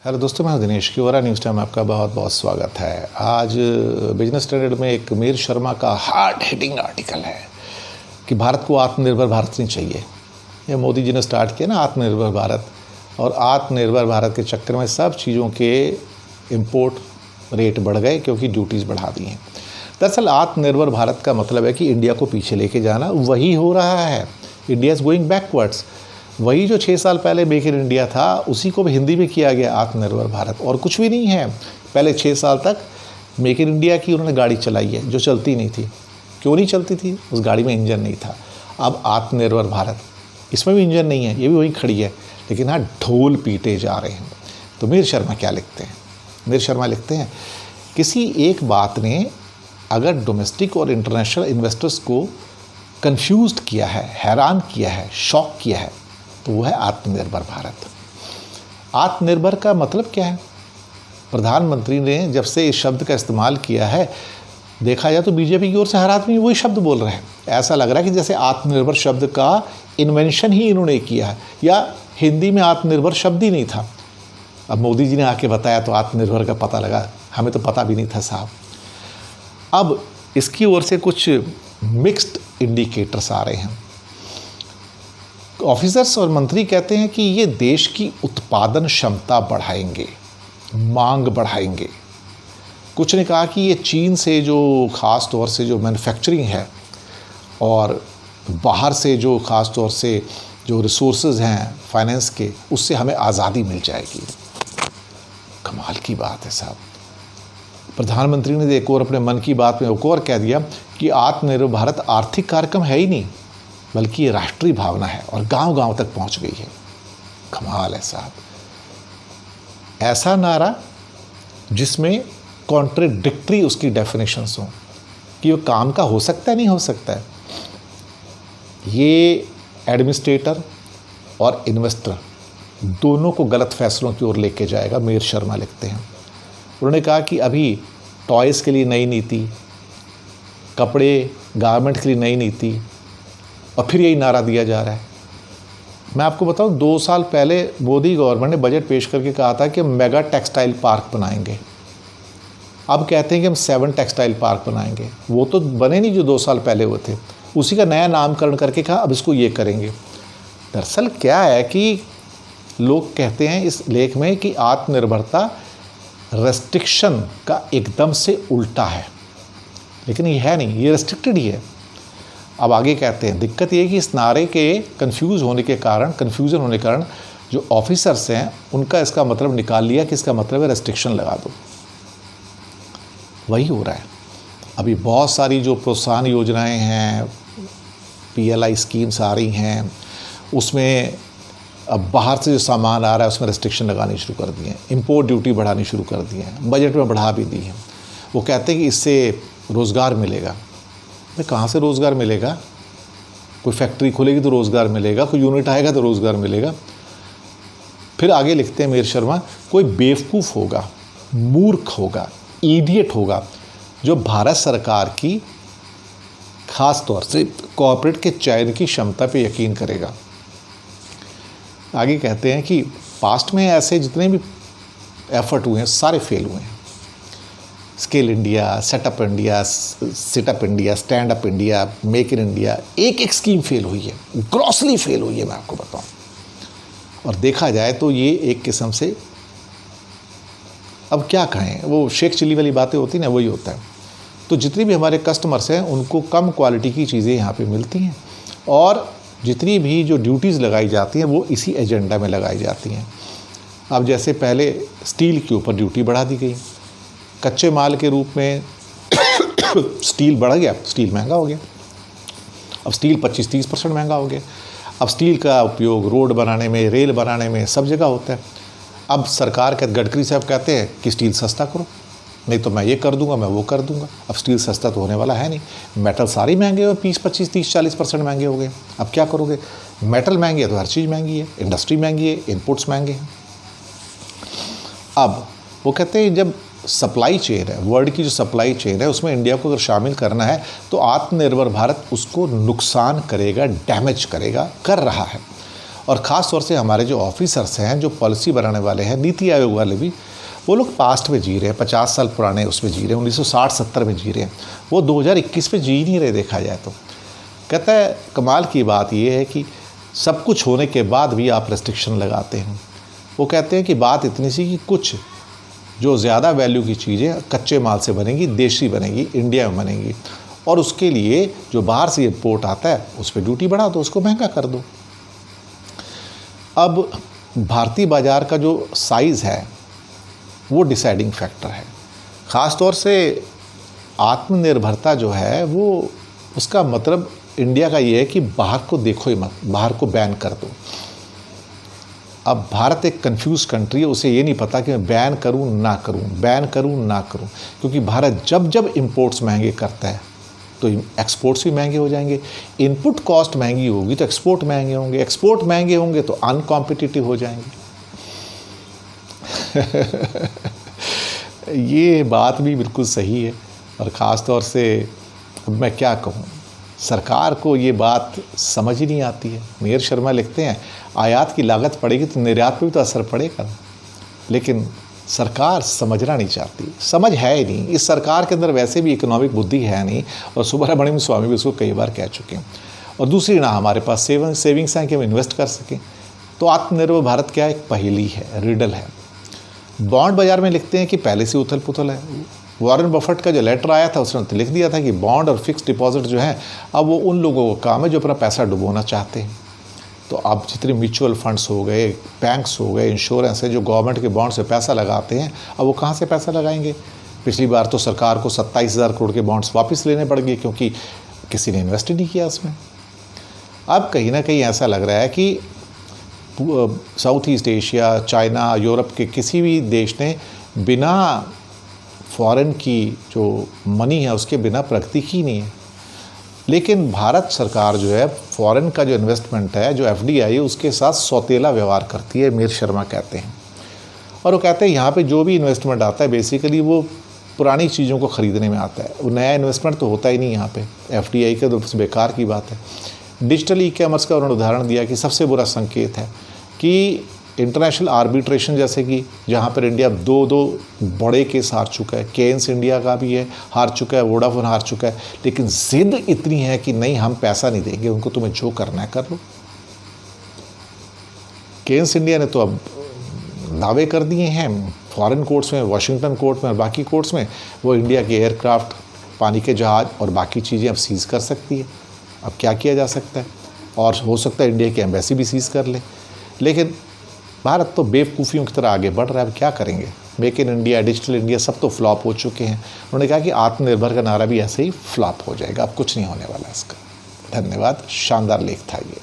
Hello दोस्तों, मैं Dinesh किवरा। News time में आपका बहुत बहुत स्वागत है। आज बिजनेस स्टैंडर्ड में एक मीर शर्मा का हार्ड हिटिंग आर्टिकल है कि भारत को आत्मनिर्भर भारत नहीं चाहिए। ये मोदी जी ने स्टार्ट किया ना आत्मनिर्भर भारत, और आत्मनिर्भर भारत के चक्कर में सब चीज़ों के इंपोर्ट रेट बढ़ गए क्योंकि ड्यूटीज़ बढ़ा दी हैं। दरअसल आत्मनिर्भर भारत का मतलब है कि इंडिया को पीछे लेके जाना। वही हो रहा है, इंडिया इज़ गोइंग बैकवर्ड्स। वही जो 6 साल पहले मेक इन इंडिया था, उसी को भी हिंदी में किया गया आत्मनिर्भर भारत, और कुछ भी नहीं है। पहले 6 साल तक मेक इन इंडिया की उन्होंने गाड़ी चलाई है जो चलती नहीं थी। क्यों नहीं चलती थी? उस गाड़ी में इंजन नहीं था। अब आत्मनिर्भर भारत, इसमें भी इंजन नहीं है, ये भी वही खड़ी है, लेकिन हाँ ढोल पीटे जा रहे हैं। तो मीर शर्मा क्या लिखते हैं? मीर शर्मा लिखते हैं, किसी एक बात ने अगर डोमेस्टिक और इंटरनेशनल इन्वेस्टर्स को कन्फ्यूज़ किया है, हैरान किया है, शॉक किया है, तो वो है आत्मनिर्भर भारत। आत्मनिर्भर का मतलब क्या है? प्रधानमंत्री ने जब से इस शब्द का इस्तेमाल किया है, देखा जाए तो बीजेपी की ओर से हर आदमी वही शब्द बोल रहे हैं। ऐसा लग रहा है कि जैसे आत्मनिर्भर शब्द का इन्वेंशन ही इन्होंने किया है, या हिंदी में आत्मनिर्भर शब्द ही नहीं था। अब मोदी जी ने आके बताया तो आत्मनिर्भर का पता लगा, हमें तो पता भी नहीं था साहब। अब इसकी ओर से कुछ मिक्स्ड इंडिकेटर्स आ रहे हैं। ऑफिसर्स और मंत्री कहते हैं कि ये देश की उत्पादन क्षमता बढ़ाएंगे, मांग बढ़ाएंगे। कुछ ने कहा कि ये चीन से जो ख़ास तौर से जो मैन्युफैक्चरिंग है, और बाहर से जो ख़ास तौर से जो रिसोर्सेज हैं फाइनेंस के, उससे हमें आज़ादी मिल जाएगी। कमाल की बात है साहब। प्रधानमंत्री ने एक और अपने मन की बात में एक और कह दिया कि आत्मनिर्भर भारत आर्थिक कार्यक्रम है ही नहीं, बल्कि ये राष्ट्रीय भावना है, और गांव-गांव तक पहुंच गई है। कमाल है साहब। ऐसा नारा जिसमें कॉन्ट्रडिक्टरी उसकी डेफिनेशंस हों कि वो काम का हो सकता है, नहीं हो सकता है। ये एडमिनिस्ट्रेटर और इन्वेस्टर दोनों को गलत फैसलों की ओर लेके जाएगा, मीर शर्मा लिखते हैं। उन्होंने कहा कि अभी टॉयज़ के लिए नई नीति, कपड़े गारमेंट के लिए नई नीति, और फिर यही नारा दिया जा रहा है। मैं आपको बताऊं, 2 साल पहले मोदी गवर्नमेंट ने बजट पेश करके कहा था कि हम मेगा टेक्सटाइल पार्क बनाएंगे। अब कहते हैं कि हम 7 टेक्सटाइल पार्क बनाएंगे। वो तो बने नहीं जो 2 साल पहले हुए थे, उसी का नया नामकरण करके कहा अब इसको ये करेंगे। दरअसल क्या है कि लोग कहते हैं इस लेख में कि आत्मनिर्भरता रेस्ट्रिक्शन का एकदम से उल्टा है, लेकिन ये है नहीं, ये रेस्ट्रिक्टेड ही है। अब आगे कहते हैं दिक्कत ये है कि इस नारे के कन्फ्यूज़न होने के कारण जो ऑफिसर्स हैं उनका इसका मतलब निकाल लिया कि इसका मतलब है रेस्ट्रिक्शन लगा दो। वही हो रहा है। अभी बहुत सारी जो प्रोत्साहन योजनाएं हैं, PLI स्कीम्स आ रही हैं, उसमें अब बाहर से जो सामान आ रहा है उसमें रेस्ट्रिक्शन लगानी शुरू कर दी हैं, इम्पोर्ट ड्यूटी बढ़ानी शुरू कर दी हैं, बजट में बढ़ा भी दी हैं। वो कहते हैं कि इससे रोज़गार मिलेगा। भाई कहाँ से रोज़गार मिलेगा? कोई फैक्ट्री खुलेगी तो रोज़गार मिलेगा, कोई यूनिट आएगा तो रोज़गार मिलेगा। फिर आगे लिखते हैं मीर शर्मा, कोई बेवकूफ़ होगा, मूर्ख होगा, इडियट होगा जो भारत सरकार की ख़ास तौर से कॉर्पोरेट के चयन की क्षमता पे यकीन करेगा। आगे कहते हैं कि पास्ट में ऐसे जितने भी एफर्ट हुए हैं सारे फेल हुए हैं। Skill India, setup India, sit up India, stand up India, make in India, एक स्कीम फेल हुई है, ग्रॉसली फेल हुई है, मैं आपको बताऊं। और देखा जाए तो ये एक किस्म से, अब क्या कहें, वो शेख चिल्ली वाली बातें होती ना, वही होता है। तो जितनी भी हमारे कस्टमर्स हैं उनको कम क्वालिटी की चीज़ें यहाँ पे मिलती हैं, और जितनी भी जो ड्यूटीज़ लगाई जाती हैं वो इसी एजेंडा में लगाई जाती हैं। अब जैसे पहले स्टील के ऊपर ड्यूटी बढ़ा दी गई, कच्चे माल के रूप में स्टील बढ़ गया, स्टील महंगा हो गया। अब स्टील 25-30% महंगा हो गया। अब स्टील का उपयोग रोड बनाने में, रेल बनाने में, सब जगह होता है। अब सरकार के गडकरी साहब कहते हैं कि स्टील सस्ता करो, नहीं तो मैं ये कर दूंगा, मैं वो कर दूंगा। अब स्टील सस्ता तो होने वाला है नहीं, मेटल सारे महंगे हो, 20-25-30-40% महंगे हो गए। अब क्या करोगे? मेटल महंगी है तो हर चीज़ महंगी है, इंडस्ट्री महंगी है, इनपुट्स महंगे हैं। अब वो कहते हैं जब सप्लाई चेन है, वर्ल्ड की जो सप्लाई चेन है, उसमें इंडिया को अगर शामिल करना है तो आत्मनिर्भर भारत उसको नुकसान करेगा, डैमेज करेगा, कर रहा है। और ख़ास तौर से हमारे जो ऑफिसर्स हैं, जो पॉलिसी बनाने वाले हैं, नीति आयोग वाले भी, वो लोग पास्ट में जी रहे हैं, 50 साल पुराने उसमें जी रहे हैं, 1960-70 में जी रहे हैं, वो 2021 में जी नहीं रहे। देखा जाए तो कहता है कमाल की बात ये है कि सब कुछ होने के बाद भी आप रेस्ट्रिक्शन लगाते हैं। वो कहते हैं कि बात इतनी सी कि कुछ जो ज़्यादा वैल्यू की चीज़ें कच्चे माल से बनेंगी, देशी बनेंगी, इंडिया में बनेंगी, और उसके लिए जो बाहर से इम्पोर्ट आता है उस पर ड्यूटी बढ़ा दो, उसको महंगा कर दो। अब भारतीय बाज़ार का जो साइज़ है वो डिसाइडिंग फैक्टर है। ख़ास तौर से आत्मनिर्भरता जो है वो, उसका मतलब इंडिया का ये है कि बाहर को देखो ही मत, बाहर को बैन कर दो। अब भारत एक कंफ्यूज कंट्री है, उसे ये नहीं पता कि मैं बैन करूं ना करूं, बैन करूं ना करूं, क्योंकि भारत जब जब इंपोर्ट्स महंगे करता है तो एक्सपोर्ट्स भी महंगे हो जाएंगे। इनपुट कॉस्ट महंगी होगी तो एक्सपोर्ट महंगे होंगे, एक्सपोर्ट महंगे होंगे तो अनकॉम्पिटिटिव हो जाएंगे। ये बात भी बिल्कुल सही है, और ख़ास तौर से अब मैं क्या कहूँ, सरकार को ये बात समझ ही नहीं आती है। मेयर शर्मा लिखते हैं आयात की लागत पड़ेगी तो निर्यात पे भी तो असर पड़ेगा, लेकिन सरकार समझना नहीं चाहती, समझ है ही नहीं। इस सरकार के अंदर वैसे भी इकोनॉमिक बुद्धि है नहीं, और सुब्रमण्यम स्वामी भी उसको कई बार कह चुके हैं। और दूसरी ना हमारे पास सेविंग्स हैं कि हम इन्वेस्ट कर सकें। तो आत्मनिर्भर भारत क्या है, एक पहेली है, रिडल है। बॉन्ड बाज़ार में लिखते हैं कि पहले से उथल पुथल है। वॉरेन बफेट का जो लेटर आया था उसने तो लिख दिया था कि बॉन्ड और फिक्स डिपॉजिट जो है अब वो उन लोगों का काम है जो अपना पैसा डुबोना चाहते हैं। तो अब जितने म्यूचुअल फंड्स हो गए, बैंक्स हो गए, इंश्योरेंस है, जो गवर्नमेंट के बॉन्ड से पैसा लगाते हैं, अब वो कहाँ से पैसा लगाएंगे। पिछली बार तो सरकार को 27,000 करोड़ के बॉन्ड्स वापस लेने पड़ गए क्योंकि किसी ने इन्वेस्ट ही नहीं किया उसमें। अब कहीं ना कहीं ऐसा लग रहा है कि south east Asia, China, Europe के किसी भी देश ने बिना फॉरेन की जो मनी है उसके बिना प्रगति की नहीं है। लेकिन भारत सरकार जो है फॉरेन का जो इन्वेस्टमेंट है, जो FDI है, उसके साथ सौतेला व्यवहार करती है, मेयर शर्मा कहते हैं। और वो कहते हैं यहाँ पे जो भी इन्वेस्टमेंट आता है बेसिकली वो पुरानी चीज़ों को ख़रीदने में आता है, वो नया इन्वेस्टमेंट तो होता ही नहीं यहाँ पे। FDI के तो बेकार की बात है। डिजिटल ई-कॉमर्स का उन्होंने उदाहरण दिया कि सबसे बुरा संकेत है कि इंटरनेशनल आर्बिट्रेशन, जैसे कि जहाँ पर इंडिया दो बड़े केस हार चुका है, केन्स इंडिया का भी है, हार चुका है, वोडाफोन हार चुका है, लेकिन जिद इतनी है कि नहीं हम पैसा नहीं देंगे उनको, तुम्हें जो करना है कर लो। केन्स इंडिया ने तो अब दावे कर दिए हैं फॉरेन कोर्ट्स में, वाशिंगटन कोर्ट में और बाकी कोर्ट्स में, वो इंडिया के एयरक्राफ्ट, पानी के जहाज़ और बाकी चीज़ें अब सीज़ कर सकती है। अब क्या किया जा सकता है, और हो सकता है इंडिया की एम्बेसी भी सीज़ कर ले। लेकिन भारत तो बेवकूफ़ियों की तरह आगे बढ़ रहा है। अब क्या करेंगे, make in India, digital India सब तो फ्लॉप हो चुके हैं। उन्होंने कहा कि आत्मनिर्भर का नारा भी ऐसे ही फ्लॉप हो जाएगा, अब कुछ नहीं होने वाला इसका। धन्यवाद, शानदार लेख था ये।